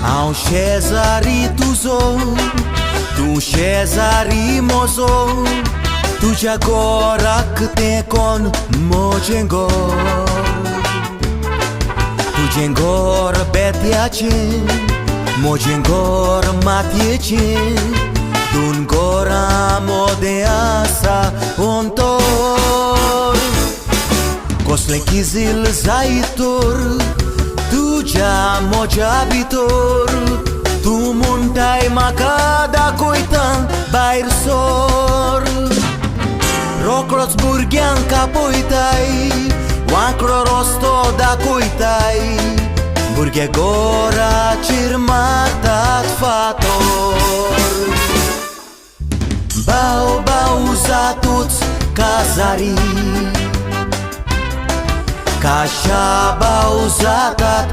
Au Cesari tuzo, tu Cesari mozo, tu ci agora che te con mojengo. Tu jengor betiace, mojengor matiece, dun gora modeasa ontor. Kosle kizil zaitor, tu ja mojabitor, tu muntai makada koitan bair sor. Rokrots burgian kapoitai, wankro rosto da koitai, burge gora cirmatat fator. Bau bau zatuts kazari, Kasha bau zatat